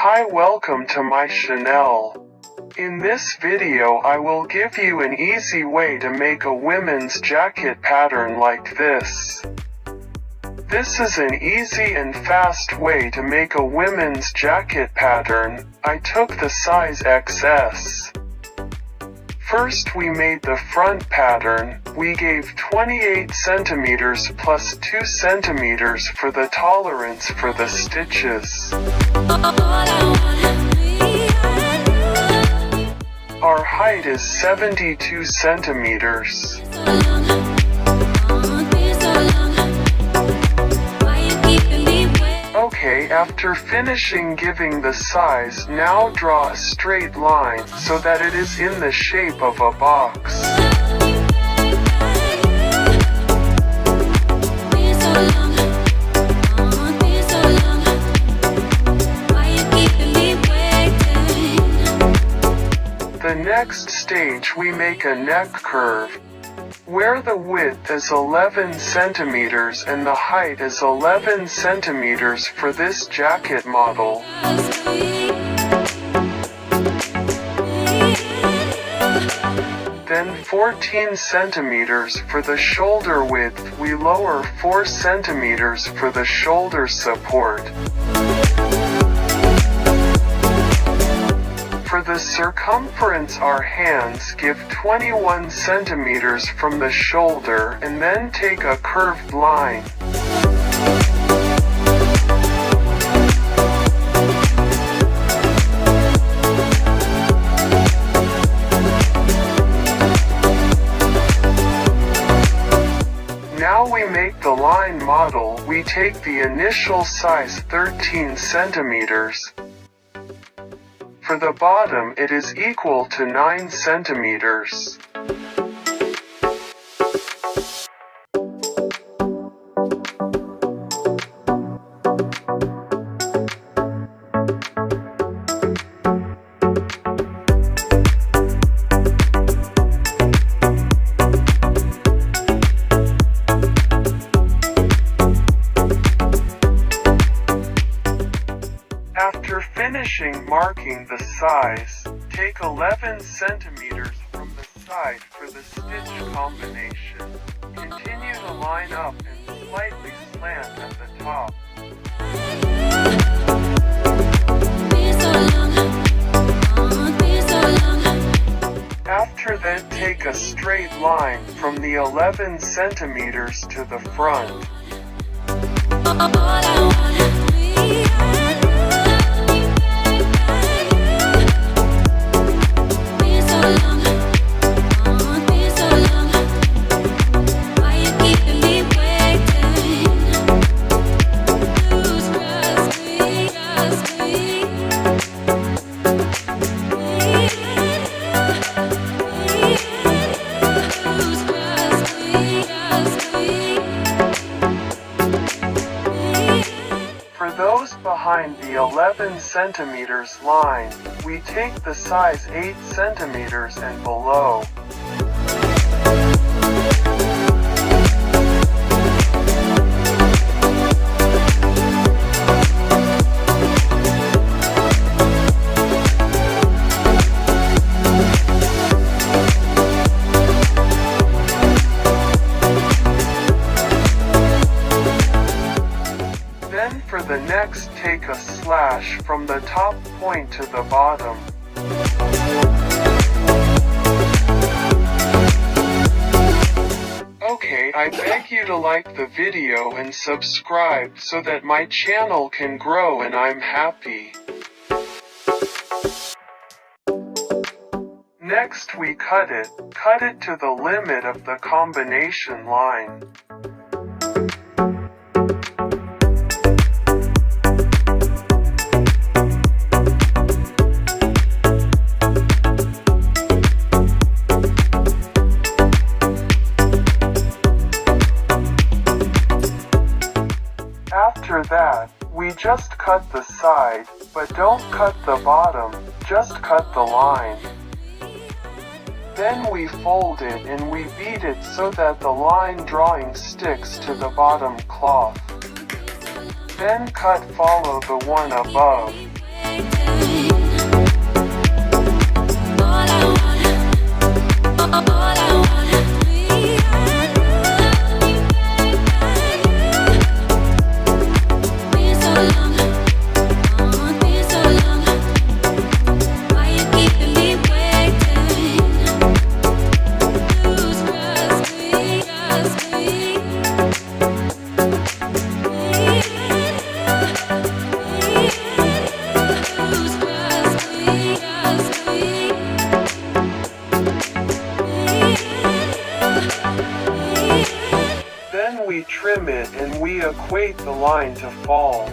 Hi, welcome to my channel. In this video I will give you an easy way to make a women's jacket pattern like this. This is an easy and fast way to make a women's jacket pattern. I took the size XS. First we made the front pattern. We gave 28 centimeters plus 2 centimeters for the tolerance for the stitches. Our height is 72 centimeters. Okay, after finishing giving the size, now draw a straight line so that it is in the shape of a box. The next stage we make a neck curve, where the width is 11 centimeters and the height is 11 centimeters for this jacket model. Then 14 centimeters for the shoulder width. We lower 4 centimeters for the shoulder support. For the circumference our hands give 21 centimeters from the shoulder and then take a curved line. Now we make the line model. We take the initial size 13 centimeters. For the bottom it is equal to 9 centimeters. After finishing marking the size, take 11 centimeters from the side for the stitch combination. Continue to line up and slightly slant at the top. After that, take a straight line from the 11 centimeters to the front. For those behind the 11 centimeters line, we take the size 8 centimeters and below. Then for the next, take a slash from the top point to the bottom. Okay, I beg you to like the video and subscribe so that my channel can grow and I'm happy. Next we cut it to the limit of the combination line. After that, we just cut the side, but don't cut the bottom, just cut the line. Then we fold it and we beat it so that the line drawing sticks to the bottom cloth. Then cut follow the one above. wait the line to fall.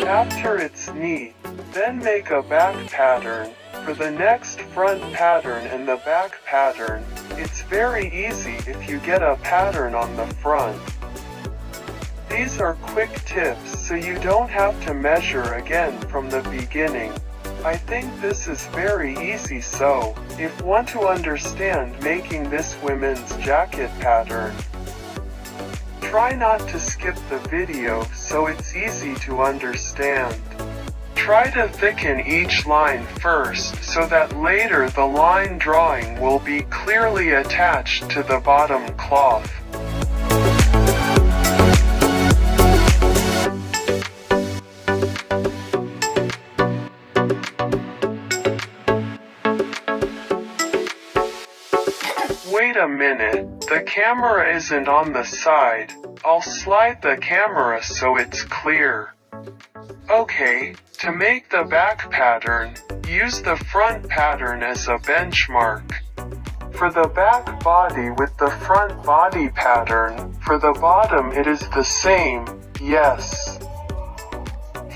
After it's neat, then make a back pattern. For the next front pattern and the back pattern, it's very easy if you get a pattern on the front. These are quick tips so you don't have to measure again from the beginning. I think this is very easy, so if you want to understand making this women's jacket pattern, try not to skip the video so it's easy to understand. Try to thicken each line first so that later the line drawing will be clearly attached to the bottom cloth. Wait a minute, the camera isn't on the side. I'll slide the camera so it's clear. Okay, to make the back pattern, use the front pattern as a benchmark. For the back body with the front body pattern, for the bottom it is the same, yes.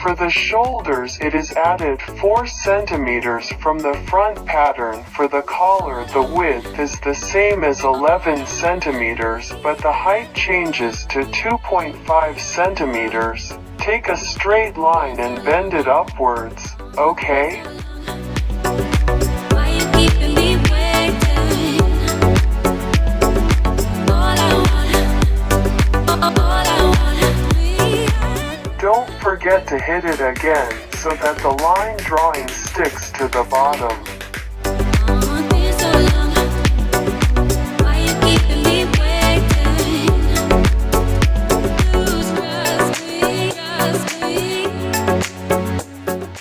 For the shoulders it is added 4 centimeters from the front pattern. For the collar the width is the same as 11 centimeters but the height changes to 2.5 centimeters. Take a straight line and bend it upwards, okay? Don't forget to hit it again so that the line drawing sticks to the bottom.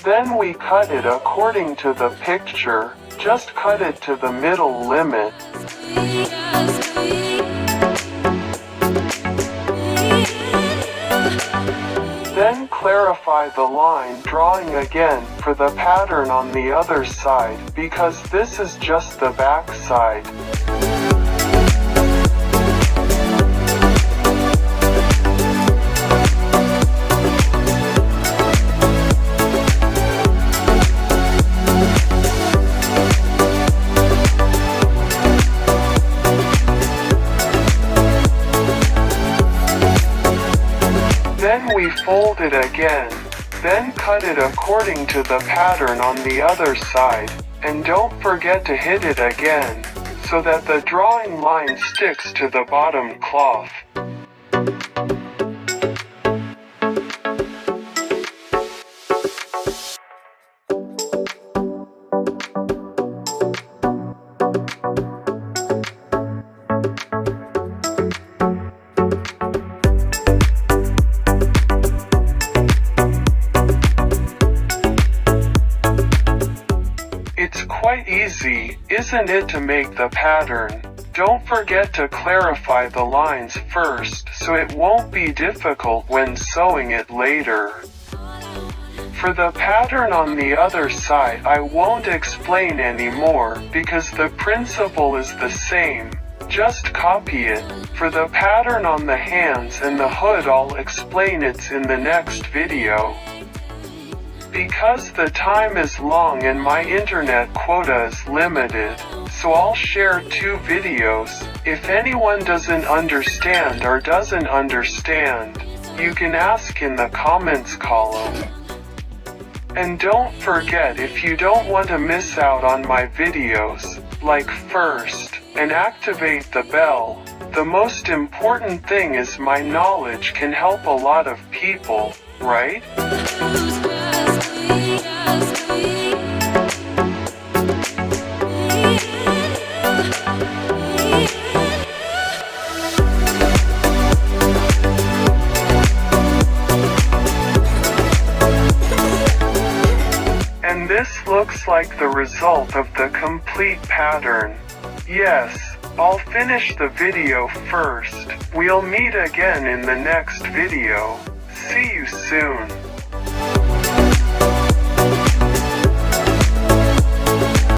Then we cut it according to the picture, just cut it to the middle limit. Then clarify the line drawing again for the pattern on the other side because this is just the back side. Then we fold it again, then cut it according to the pattern on the other side, and don't forget to hit it again, so that the drawing line sticks to the bottom cloth. It's quite easy, isn't it, to make the pattern? Don't forget to clarify the lines first so it won't be difficult when sewing it later. For the pattern on the other side I won't explain anymore because the principle is the same, just copy it. For the pattern on the hands and the hood I'll explain it in the next video. Because the time is long and my internet quota is limited, so I'll share 2 videos. If anyone doesn't understand or doesn't understand, you can ask in the comments column. And don't forget, if you don't want to miss out on my videos, like first, and activate the bell. The most important thing is my knowledge can help a lot of people, right? And this looks like the result of the complete pattern. Yes, I'll finish the video first. We'll meet again in the next video. See you soon.